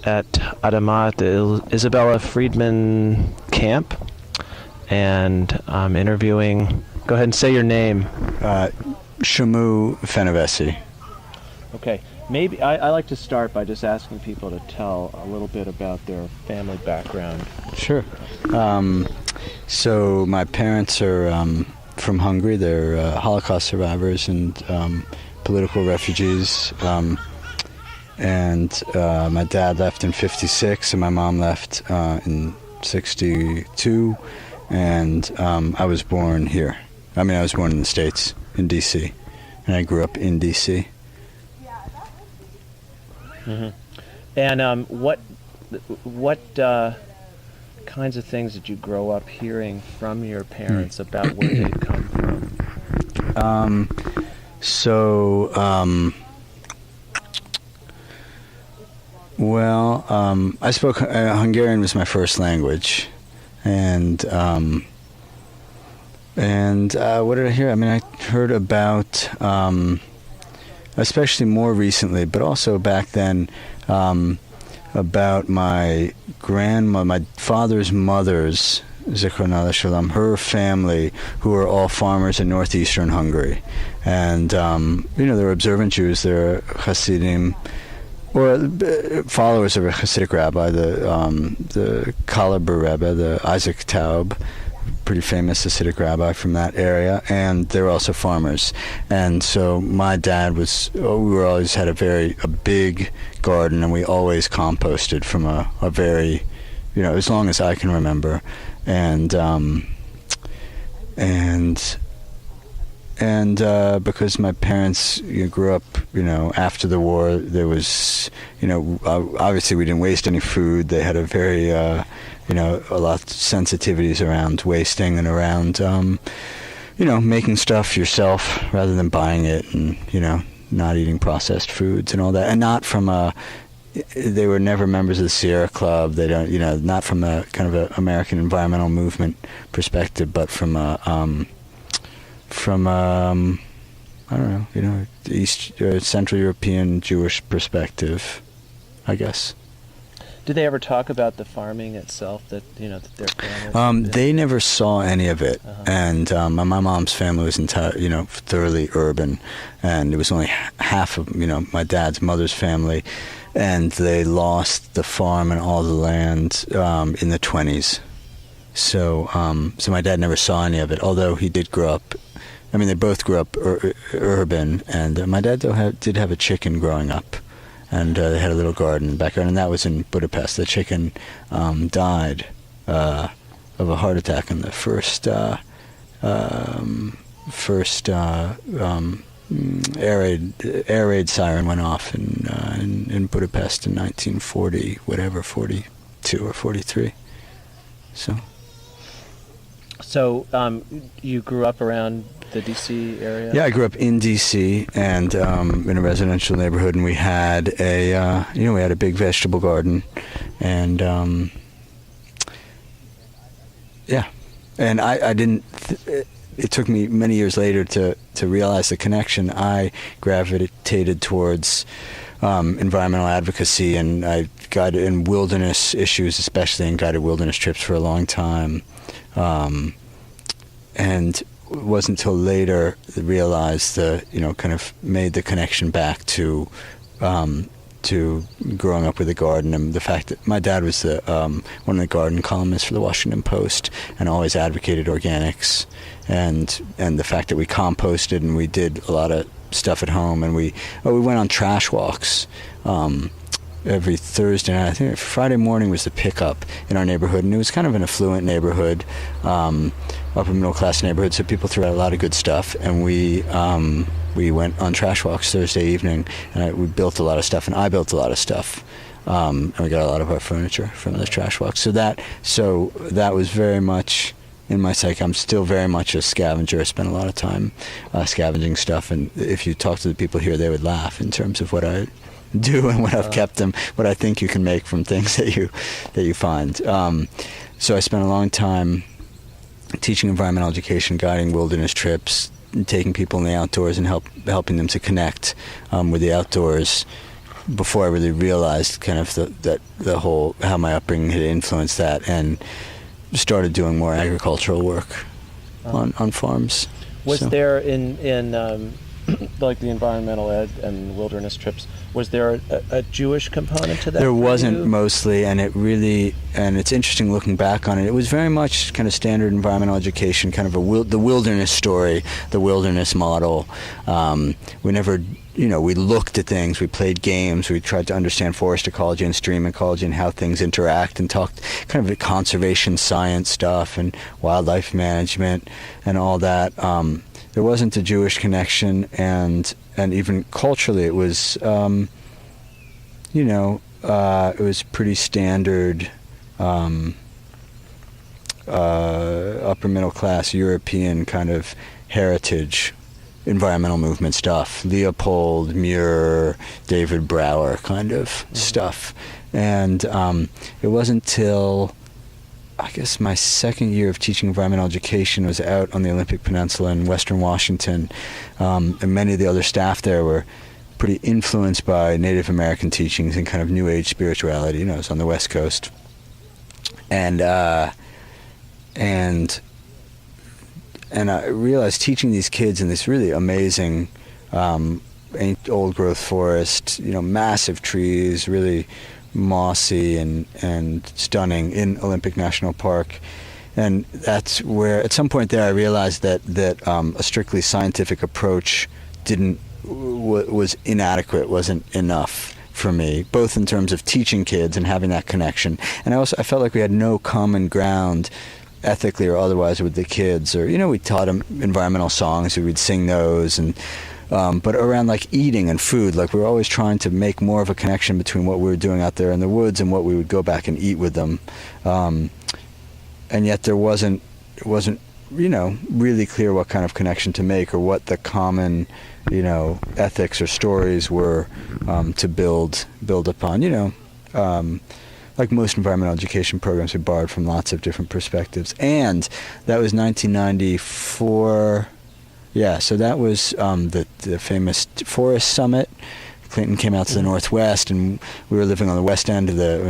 at Adama at the Isabella Friedman camp, and I'm interviewing. Go ahead and say your name. Shamu Fenyvesi. Okay. Maybe I like to start by just asking people to tell a little bit about their family background. Sure. So my parents are from Hungary. They're Holocaust survivors and political refugees. And my dad left in '56, and my mom left in '62. And I was born here. I was born in the States, in D.C., and I grew up in D.C. Mm-hmm. And what kinds of things did you grow up hearing from your parents about where they'd come from? I spoke Hungarian was my first language, and what did I hear? I heard about, especially more recently, but also back then, about my grandma, my father's mother's, Zichronala Shalom, her family, who are all farmers in northeastern Hungary. And, they're observant Jews, they're Hasidim, or followers of a Hasidic rabbi, the Kalaber Rebbe, the Isaac Taub, pretty famous Hasidic rabbi from that area, and they were also farmers. And so my dad we always had a big garden, and we always composted from a very, as long as I can remember. And because my parents grew up, after the war, there was, obviously we didn't waste any food. They had a very, a lot of sensitivities around wasting and around, making stuff yourself rather than buying it, and, not eating processed foods and all that. And not from they were never members of the Sierra Club. They don't, not from a kind of a American environmental movement perspective, but from I don't know, East Central European Jewish perspective, I guess. Did they ever talk about the farming itself that that their family? They never saw any of it, and my mom's family was thoroughly urban, and it was only half of my dad's mother's family, and they lost the farm and all the land in the 1920s. So my dad never saw any of it, although he did grow up. They both grew up urban, and my dad did have a chicken growing up, and they had a little garden in the backyard, and that was in Budapest. The chicken died of a heart attack in the first air raid siren went off in Budapest in 1940, 42 or 43. So you grew up around the D.C. area? Yeah, I grew up in D.C. and in a residential neighborhood, and we had a big vegetable garden, and and I didn't. It took me many years later to realize the connection. I gravitated towards environmental advocacy, and I guided in wilderness issues, especially, and guided wilderness trips for a long time. And it wasn't until later I realized kind of made the connection back to growing up with a garden, and the fact that my dad was one of the garden columnists for the Washington Post and always advocated organics, and the fact that we composted and we did a lot of stuff at home, and we went on trash walks every Thursday night. I think Friday morning was the pickup in our neighborhood, and it was kind of an affluent neighborhood, upper middle class neighborhood, so people threw out a lot of good stuff, and we went on trash walks Thursday evening, and we built a lot of stuff, and I built a lot of stuff, and we got a lot of our furniture from the trash walks. So that was very much in my psyche. I'm still very much a scavenger. I spend a lot of time scavenging stuff, and if you talk to the people here, they would laugh in terms of what I do and what I've kept them, what I think you can make from things that you find. So I spent a long time teaching environmental education, guiding wilderness trips, taking people in the outdoors and helping them to connect with the outdoors before I really realized kind of the whole, how my upbringing had influenced that, and started doing more agricultural work on farms. Was there in like the environmental ed and wilderness trips, was there a Jewish component to that? There wasn't mostly, and it's interesting looking back on it. It was very much kind of standard environmental education, kind of the wilderness story, the wilderness model. We never, we looked at things, we played games, we tried to understand forest ecology and stream ecology and how things interact, and talked kind of conservation science stuff and wildlife management and all that. There wasn't a Jewish connection, and even culturally, it was, it was pretty standard, upper middle class European kind of heritage, environmental movement stuff. Leopold, Muir, David Brower kind of stuff, and it wasn't till, I guess, my second year of teaching environmental education was out on the Olympic Peninsula in Western Washington, and many of the other staff there were pretty influenced by Native American teachings and kind of New Age spirituality. It was on the West Coast, and I realized teaching these kids in this really amazing old growth forest, massive trees, really mossy and stunning in Olympic National Park. And that's where, at some point there, I realized that a strictly scientific approach was inadequate, wasn't enough for me, both in terms of teaching kids and having that connection. And I felt like we had no common ground, ethically or otherwise, with the kids. Or we taught them environmental songs, we would sing those, and but around like eating and food, like we were always trying to make more of a connection between what we were doing out there in the woods and what we would go back and eat with them, and yet it wasn't really clear what kind of connection to make, or what the common ethics or stories were to build upon. Like most environmental education programs, we borrowed from lots of different perspectives. And that was 1994. Yeah, so that was the famous Forest Summit. Clinton came out to the Northwest, and we were living on the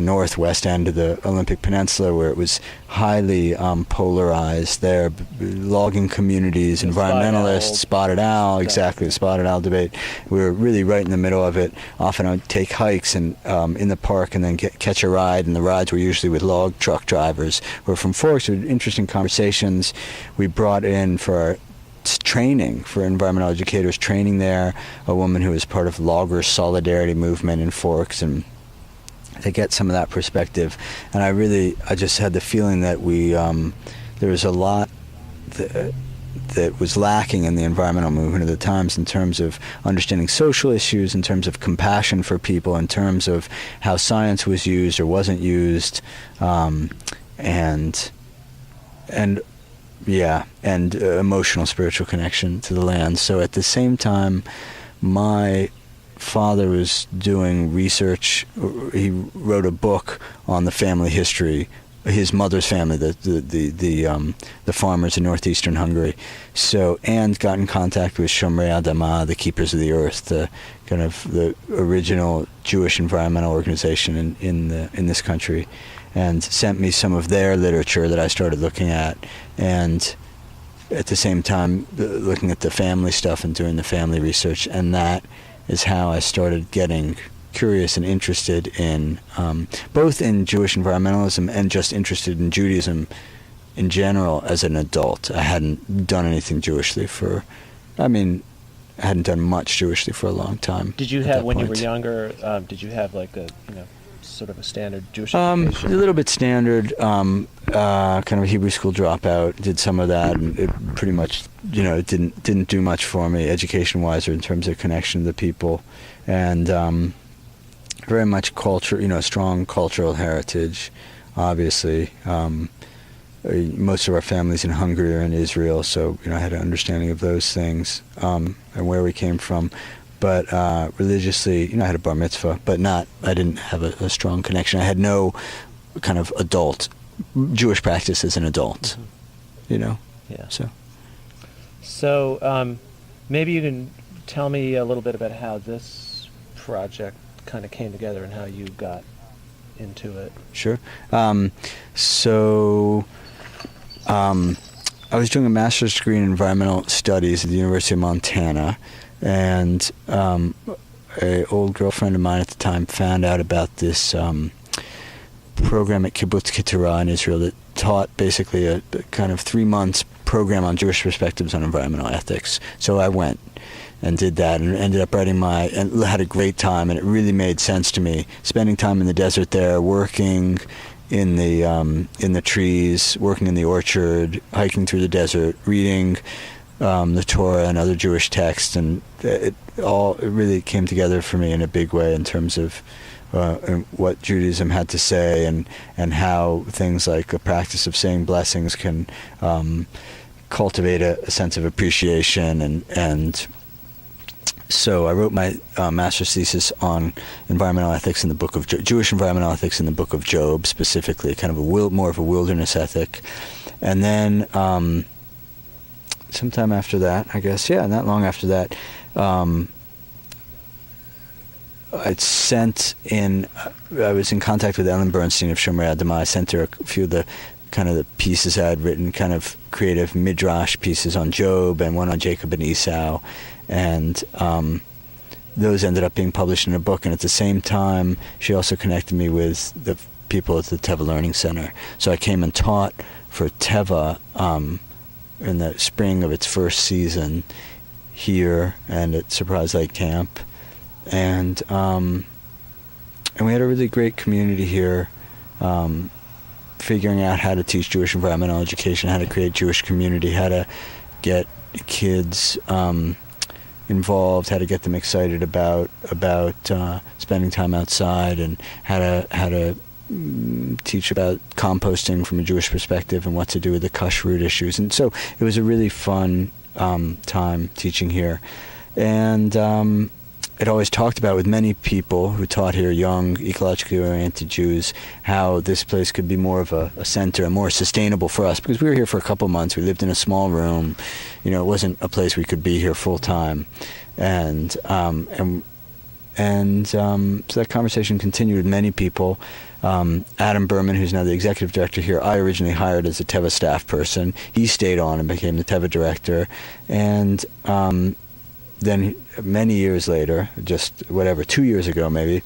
northwest end of the Olympic Peninsula, where it was highly polarized there. Logging communities, environmentalists, spotted owl, exactly, the spotted owl debate. We were really right in the middle of it. Often I'd take hikes in the park and then catch a ride, and the rides were usually with log truck drivers who were from Forks. We had interesting conversations. We brought in for our training, for environmental educators training there, a woman who was part of Logger Solidarity movement in Forks, and to get some of that perspective. And I just had the feeling that there was a lot that was lacking in the environmental movement of the times, in terms of understanding social issues, in terms of compassion for people, in terms of how science was used or wasn't used, and emotional, spiritual connection to the land. So at the same time, my father was doing research. He wrote a book on the family history, his mother's family, the farmers in northeastern Hungary. So, and got in contact with Shomrei Adama, the Keepers of the Earth, the kind of the original Jewish environmental organization in this country, and sent me some of their literature that I started looking at, and at the same time looking at the family stuff and doing the family research. And that is how I started getting curious and interested in both in Jewish environmentalism and just interested in Judaism in general as an adult. I hadn't done anything Jewishly I hadn't done much Jewishly for a long time. Did you have, when you were younger, did you have like a, sort of a standard Jewish education? A little bit standard, kind of a Hebrew school dropout, did some of that, and it pretty much, it didn't do much for me education-wise or in terms of connection to the people. And very much culture, strong cultural heritage, obviously. Most of our families in Hungary are in Israel, so I had an understanding of those things and where we came from. But religiously, I had a bar mitzvah, but I didn't have a strong connection. I had no kind of adult Jewish practice as an adult, Yeah. So maybe you can tell me a little bit about how this project kind of came together and how you got into it. Sure. I was doing a master's degree in environmental studies at the University of Montana, and a old girlfriend of mine at the time found out about this program at Kibbutz Keturah in Israel that taught basically a kind of 3 months program on Jewish perspectives on environmental ethics. So I went and did that and ended up writing and had a great time, and it really made sense to me. Spending time in the desert there, working in the trees, working in the orchard, hiking through the desert, reading the Torah and other Jewish texts, and it really came together for me in a big way in terms of what Judaism had to say, and how things like the practice of saying blessings can cultivate a sense of appreciation. And so I wrote my master's thesis on environmental ethics in the book of Jewish environmental ethics in the book of Job, specifically, kind of more of a wilderness ethic. And then sometime after that, I guess, not long after that, I was in contact with Ellen Bernstein of Shomer Adama. I sent her a few of the pieces I had written, kind of creative midrash pieces on Job and one on Jacob and Esau, and those ended up being published in a book. And at the same time, she also connected me with the people at the Teva Learning Center. So I came and taught for Teva in the spring of its first season here and at Surprise Lake Camp, and we had a really great community here. Figuring out how to teach Jewish environmental education, how to create Jewish community, how to get kids involved, how to get them excited about spending time outside, and how to teach about composting from a Jewish perspective and what to do with the kashrut issues. And so it was a really fun time teaching here. And it always talked about with many people who taught here, young, ecologically oriented Jews, how this place could be more of a center and more sustainable for us, because we were here for a couple months. We lived in a small room. It wasn't a place we could be here full time. And so that conversation continued with many people. Adam Berman, who's now the executive director here, I originally hired as a Teva staff person. He stayed on and became the Teva director. And then many years later, just 2 years ago maybe,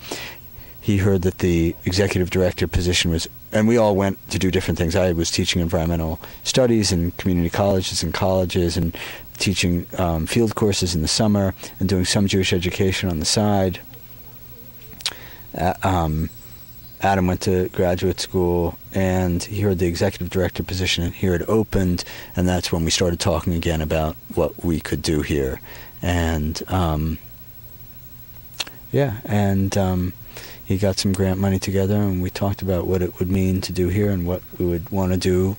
he heard that the executive director position was, and we all went to do different things. I was teaching environmental studies in community colleges and colleges, and teaching field courses in the summer, and doing some Jewish education on the side. Adam went to graduate school, and he heard the executive director position here had opened, and that's when we started talking again about what we could do here. And he got some grant money together, and we talked about what it would mean to do here and what we would want to do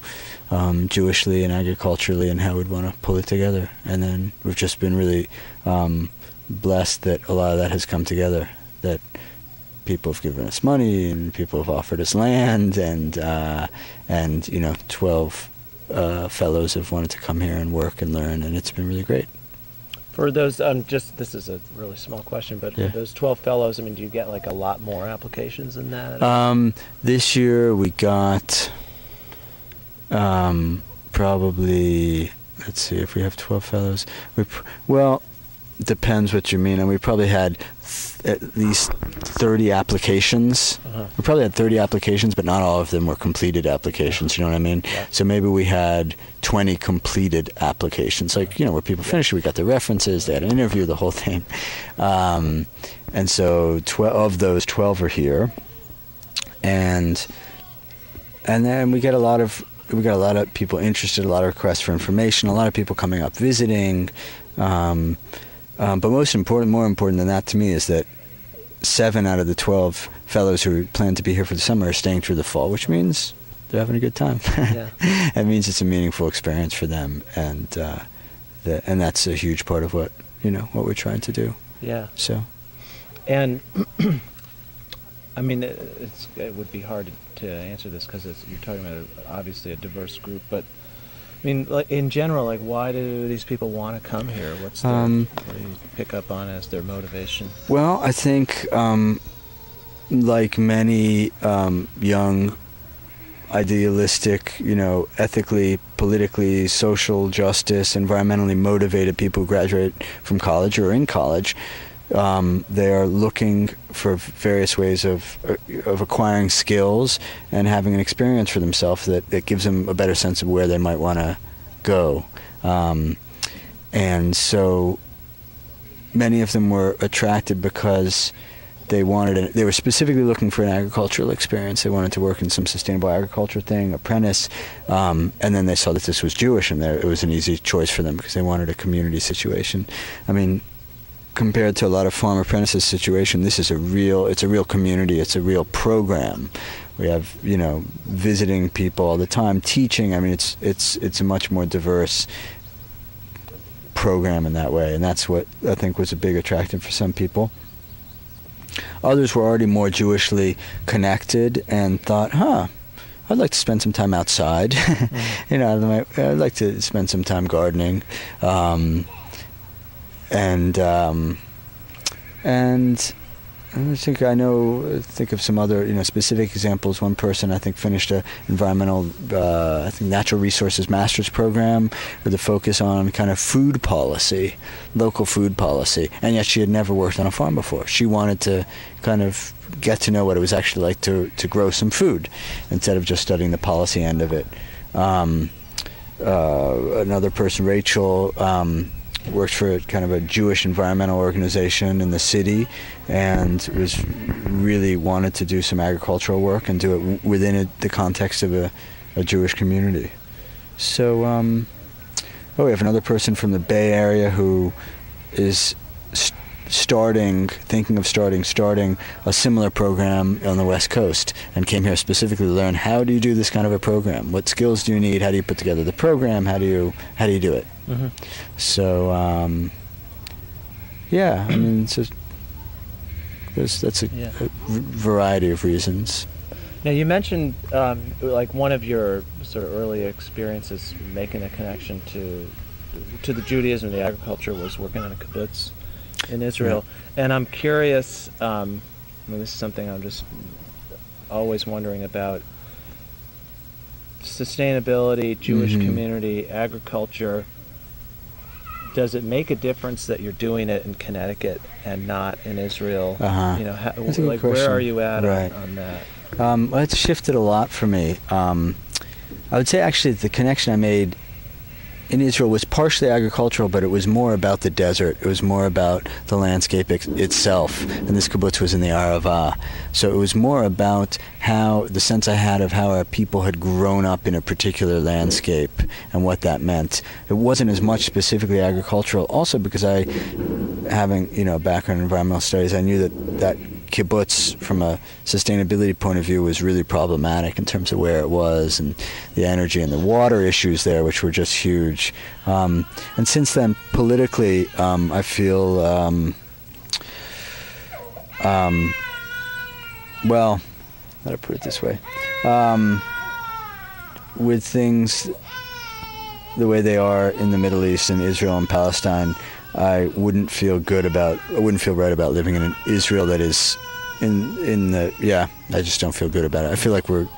Jewishly and agriculturally, and how we'd want to pull it together. And then we've just been really blessed that a lot of that has come together, that people have given us money and people have offered us land, and 12 fellows have wanted to come here and work and learn, and it's been really great. For those, this is a really small question, but for those 12 fellows, do you get a lot more applications than that? This year we got probably, let's see, if we have 12 fellows, depends what you mean. And we probably had at least 30 applications. Uh-huh. We probably had 30 applications, but not all of them were completed applications. You know what I mean? Yeah. So maybe we had 20 completed applications, where people finished. We got the references, they had an interview, the whole thing. And so 12 of those 12 are here, and then we get a lot of people interested, a lot of requests for information, a lot of people coming up visiting. But more important than that to me is that 7 out of the 12 fellows who plan to be here for the summer are staying through the fall, which means they're having a good time. Yeah. It means it's a meaningful experience for them, and that's a huge part of what we're trying to do. Yeah. So. And it would be hard to answer this because you're talking about obviously a diverse group, but mean, like in general, like why do these people want to come here? What's their, what do you pick up on as their motivation? Well, I think like many young, idealistic, ethically, politically, social justice, environmentally motivated people who graduate from college or are in college, they are looking for various ways of acquiring skills and having an experience for themselves that gives them a better sense of where they might want to go. And so many of them were attracted because they were specifically looking for an agricultural experience. They wanted to work in some sustainable agriculture thing, apprentice, and then they saw that this was Jewish, and it was an easy choice for them because they wanted a community situation. I mean, compared to a lot of farm apprentices situation, it's a real community. It's a real program. We have, visiting people all the time, teaching. I mean, it's a much more diverse program in that way, and that's what I think was a big attraction for some people. Others were already more Jewishly connected and thought, I'd like to spend some time outside. I'd like to spend some time gardening. And I think of some other, specific examples. One person, I think, finished a environmental, natural resources master's program with a focus on kind of food policy, local food policy, and yet she had never worked on a farm before. She wanted to kind of get to know what it was actually like to grow some food instead of just studying the policy end of it. Another person, Rachel, worked for kind of a Jewish environmental organization in the city and really wanted to do some agricultural work and do it within the context of a Jewish community. So, we have another person from the Bay Area who is thinking of starting a similar program on the West Coast, and came here specifically to learn, how do you do this kind of a program? What skills do you need? How do you put together the program? How do you do it? Mm-hmm. So, I mean, that's a variety of reasons. Now, you mentioned like one of your sort of early experiences making a connection to the Judaism and the agriculture was working on a kibbutz in Israel. Yeah. And I'm curious, this is something I'm just always wondering about, sustainability, Jewish community, agriculture. Does it make a difference that you're doing it in Connecticut and not in Israel? That's a good question. Where are you at right. on that? Well, it's shifted a lot for me. I would say actually the connection I made in Israel was partially agricultural, but it was more about the desert. It was more about the landscape itself. And this kibbutz was in the Arava. So it was more about the sense I had of how our people had grown up in a particular landscape and what that meant. It wasn't as much specifically agricultural. Also because having, a background in environmental studies, I knew that kibbutz from a sustainability point of view was really problematic in terms of where it was and the energy and the water issues there, which were just huge. And since then, politically, I feel, well, how to put it this way, with things the way they are in the Middle East and Israel and Palestine, I wouldn't feel right about living in an Israel that is I just don't feel good about it. I feel like we're,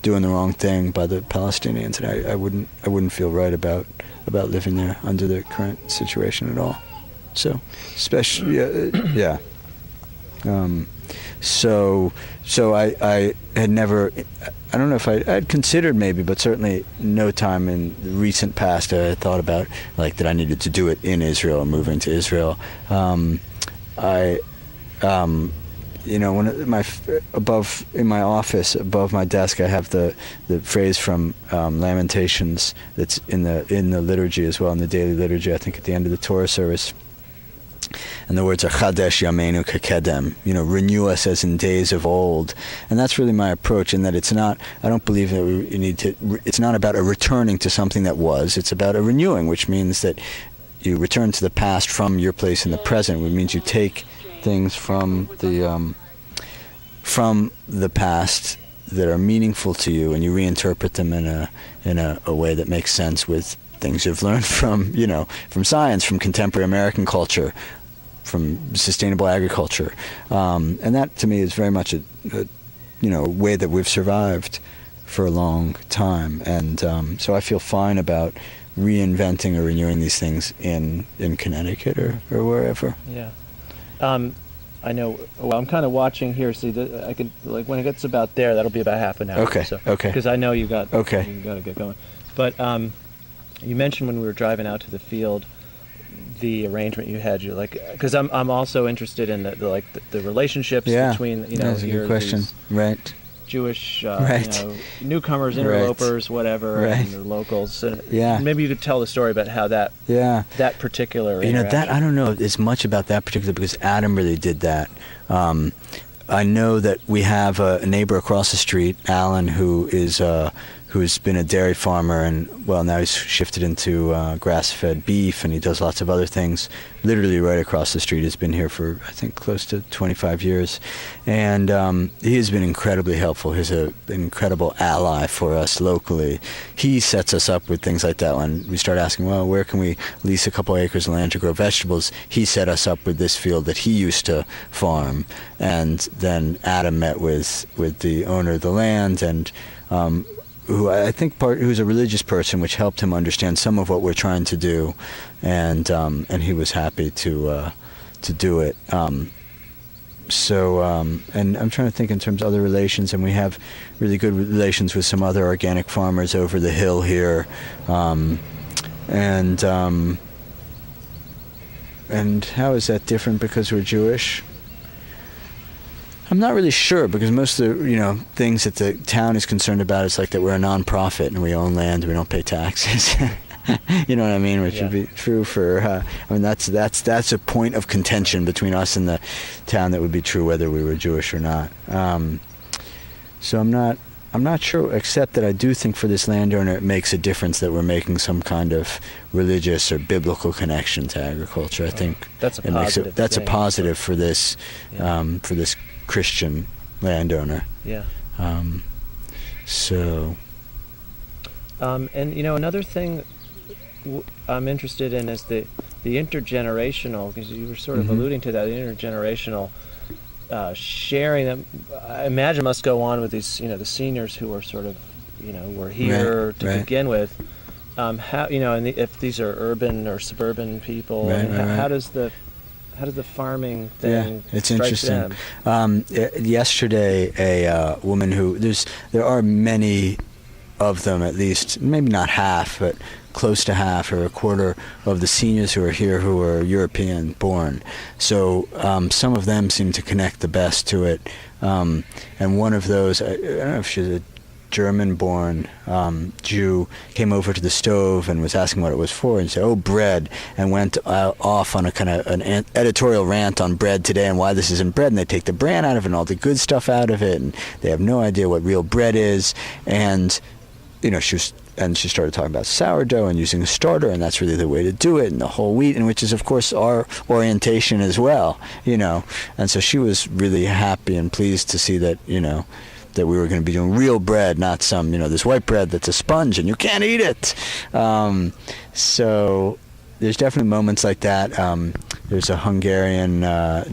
doing the wrong thing by the Palestinians, and I wouldn't feel right about living there under the current situation at all. So, especially, So I had never, I don't know if I had considered maybe, but certainly no time in the recent past I had thought about that I needed to do it in Israel or moving to Israel. One of in my office above my desk, I have the phrase from Lamentations that's in the liturgy as well, in the daily liturgy, I think at the end of the Torah service. And the words are Chadesh Yameinu Kekedem, renew us as in days of old. And that's really my approach, in that I don't believe that it's not about a returning to something that was, it's about a renewing, which means that you return to the past from your place in the present, which means you take things from the past that are meaningful to you, and you reinterpret them in a way that makes sense with things you've learned from from science, from contemporary American culture, from sustainable agriculture, and that to me is very much a way that we've survived for a long time, and so I feel fine about reinventing or renewing these things in Connecticut or wherever. Yeah. I know. Well, I'm kind of watching here. See, I can when it gets about there, that'll be about half an hour. Okay. So, Okay. Because I know you got to get going. But you mentioned when we were driving out to the field, the arrangement you had. You're like, because I'm also interested in the relationships between That's a good question. these Right. Jewish Right. newcomers, interlopers, whatever, Right. and the locals. Yeah. Maybe you could tell the story about how that particular that I don't know as much about that particular, because Adam really did that. I know that we have a neighbor across the street, Alan, who's been a dairy farmer, and now he's shifted into grass-fed beef, and he does lots of other things. Literally right across the street. He's been here for, I think, close to 25 years, and he has been incredibly helpful. He's an incredible ally for us locally. He sets us up with things like that. When we start asking, well, where can we lease a couple acres of land to grow vegetables, he set us up with this field that he used to farm, and then Adam met with the owner of the land, and who I think who's a religious person, which helped him understand some of what we're trying to do, and he was happy to do it. And I'm trying to think in terms of other relations, and we have really good relations with some other organic farmers over the hill here, and how is that different because we're Jewish? I'm not really sure, because most of the things that the town is concerned about is like that we're a non-profit and we own land, we don't pay taxes. You know what I mean? Which would be true for. That's a point of contention between us and the town that would be true whether we were Jewish or not. So I'm not sure, except that I do think for this landowner it makes a difference that we're making some kind of religious or biblical connection to agriculture. I think that's a positive. That's a positive for this Christian landowner. Yeah. And another thing I'm interested in is the intergenerational, because you were sort of alluding to that, the intergenerational sharing that I imagine must go on with these, the seniors who are sort of, were here to begin with. How, and if these are urban or suburban people, how does the farming thing it's strike interesting. them? Yesterday, a woman there are many of them, at least, maybe not half, but close to half or a quarter of the seniors who are here who are European born. So some of them seem to connect the best to it. And one of those, I don't know if she's a German-born Jew, came over to the stove and was asking what it was for, and said, "Oh, bread," and went off on a kind of an editorial rant on bread today and why this isn't bread, and they take the bran out of it and all the good stuff out of it, and they have no idea what real bread is, and she started talking about sourdough and using a starter, and that's really the way to do it, and the whole wheat, and which is of course our orientation as well, and so she was really happy and pleased to see that that we were going to be doing real bread, not some, this white bread that's a sponge and you can't eat it. So there's definitely moments like that. There's a Hungarian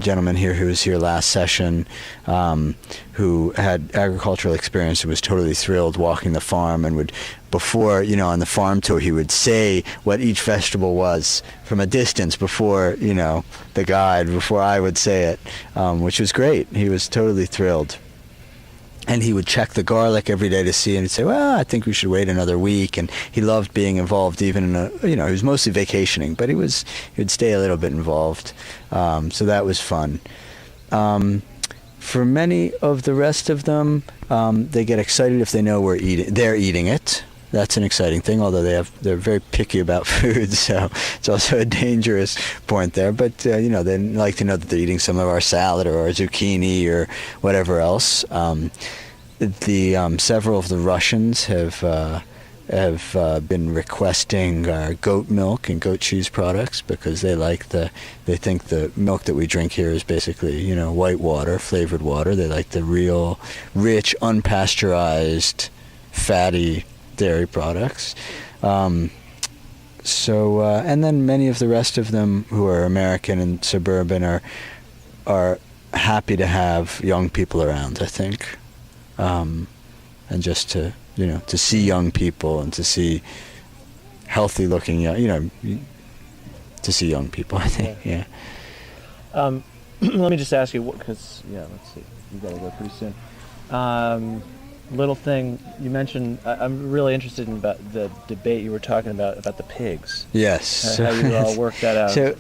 gentleman here who was here last session who had agricultural experience and was totally thrilled walking the farm, and would, before, on the farm tour, he would say what each vegetable was from a distance before, the guide, before I would say it, which was great. He was totally thrilled. And he would check the garlic every day to see, and he'd say, "Well, I think we should wait another week." And he loved being involved, even in he was mostly vacationing, but he would stay a little bit involved. So that was fun. For many of the rest of them, they get excited if they know they're eating it. That's an exciting thing, although they're very picky about food, so it's also a dangerous point there. But they like to know that they're eating some of our salad or our zucchini or whatever else. Several of the Russians have have been requesting our goat milk and goat cheese products because they think the milk that we drink here is basically, white water, flavored water. They like the real, rich, unpasteurized, fatty dairy products. And then many of the rest of them who are American and suburban are happy to have young people around, I think. And just to see young people and to see healthy looking, to see young people, I think, yeah. Let me just ask you, because, let's see, you got to go pretty soon. Little thing, you mentioned, I'm really interested in about the debate you were talking about the pigs. Yes. How you all work that out. So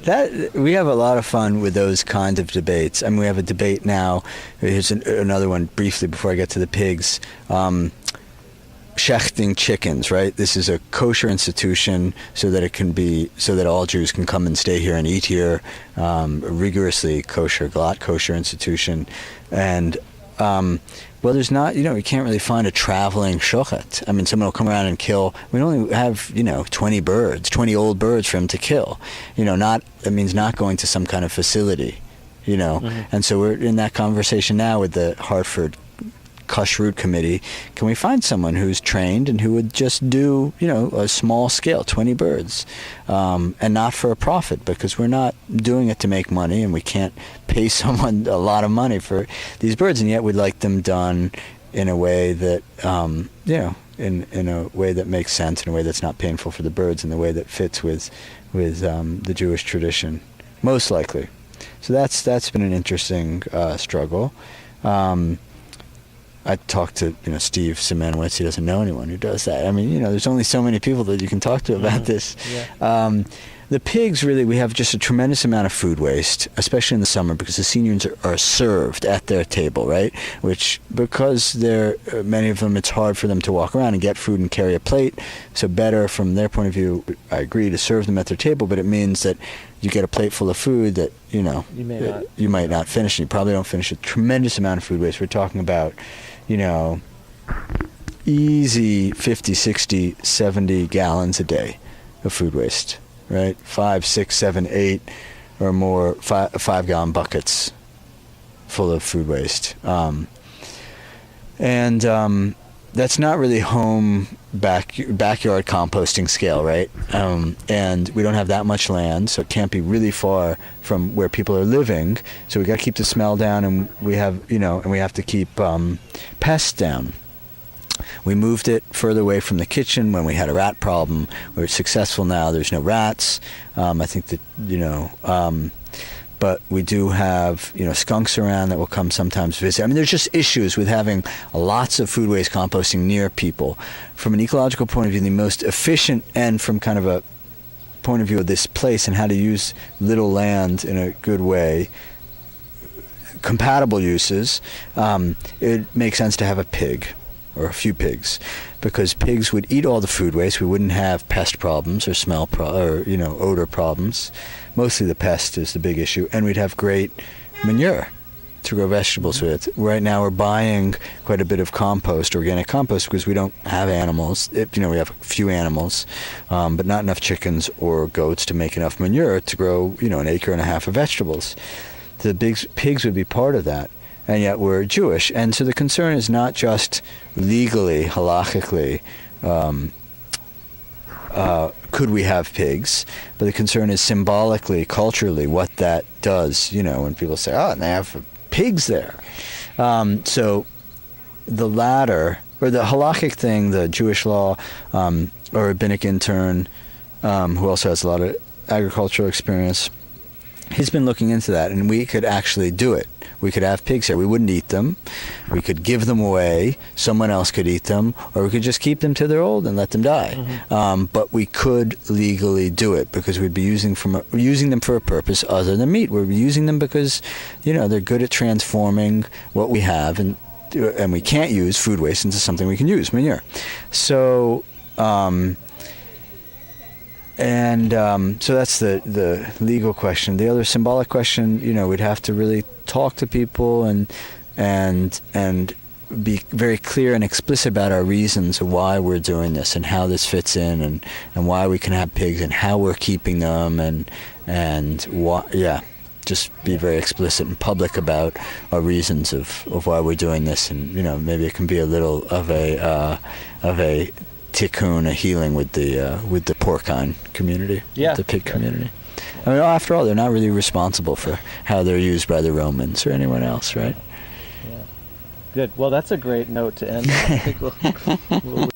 we have a lot of fun with those kinds of debates. I mean, we have a debate now. Here's another one briefly before I get to the pigs. Shechting chickens, right? This is a kosher institution so that all Jews can come and stay here and eat here. Rigorously kosher, glatt kosher institution. And well, there's not, you can't really find a traveling shochet. I mean, someone will come around and kill. We only have, 20 old birds for him to kill. That means not going to some kind of facility, Mm-hmm. And so we're in that conversation now with the Hartford Kashrut Committee. Can we find someone who's trained and who would just do, a small scale, 20 birds, and not for a profit, because we're not doing it to make money and we can't pay someone a lot of money for these birds, and yet we'd like them done in a way that, in a way that makes sense, in a way that's not painful for the birds, in a way that fits with the Jewish tradition, most likely. So that's been an interesting struggle. I talked to Steve Simanowitz. He doesn't know anyone who does that. I mean, there's only so many people that you can talk to about this. Yeah. The pigs, really, we have just a tremendous amount of food waste, especially in the summer, because the seniors are served at their table, right? Which, because many of them, it's hard for them to walk around and get food and carry a plate. So better, from their point of view, I agree, to serve them at their table, but it means that you get a plate full of food that, you might not finish. And you probably don't finish a tremendous amount of food waste. We're talking about, easy 50, 60, 70 gallons a day of food waste, right? 5, 6, 7, 8 or more 5-gallon buckets full of food waste. That's not really home backyard composting scale, right? And we don't have that much land, so it can't be really far from where people are living. So we got to keep the smell down, and we have to keep pests down. We moved it further away from the kitchen when we had a rat problem. We're successful now. There's no rats. I think that but we do have, skunks around that will come sometimes visit. I mean, there's just issues with having lots of food waste composting near people. From an ecological point of view, the most efficient, and from kind of a point of view of this place and how to use little land in a good way, compatible uses, it makes sense to have a pig or a few pigs, because pigs would eat all the food waste. We wouldn't have pest problems or smell odor problems. Mostly the pest is the big issue, and we'd have great manure to grow vegetables with. Right now we're buying quite a bit of compost, organic compost, because we don't have animals. We have a few animals, but not enough chickens or goats to make enough manure to grow, an acre and a half of vegetables. The pigs would be part of that. And yet we're Jewish. And so the concern is not just legally, halachically, could we have pigs, but the concern is symbolically, culturally, what that does, when people say, and they have pigs there. So the latter, or the halachic thing, the Jewish law, or a rabbinic intern, who also has a lot of agricultural experience, he's been looking into that, and we could actually do it. We could have pigs here. We wouldn't eat them. We could give them away. Someone else could eat them, or we could just keep them till they're old and let them die. Mm-hmm. But we could legally do it, because we'd be using them for a purpose other than meat. We're using them because, they're good at transforming what we have, and we can't use food waste into something we can use, manure. So. So that's the legal question. The other symbolic question, we'd have to really talk to people and be very clear and explicit about our reasons of why we're doing this and how this fits in, and why we can have pigs and how we're keeping them, and why, just be very explicit and public about our reasons of why we're doing this. And maybe it can be a little of a tikkun, a healing with the porcine community, the pig community. I mean, after all, they're not really responsible for how they're used by the Romans or anyone else, right? Yeah. Good. Well, that's a great note to end on. I think we'll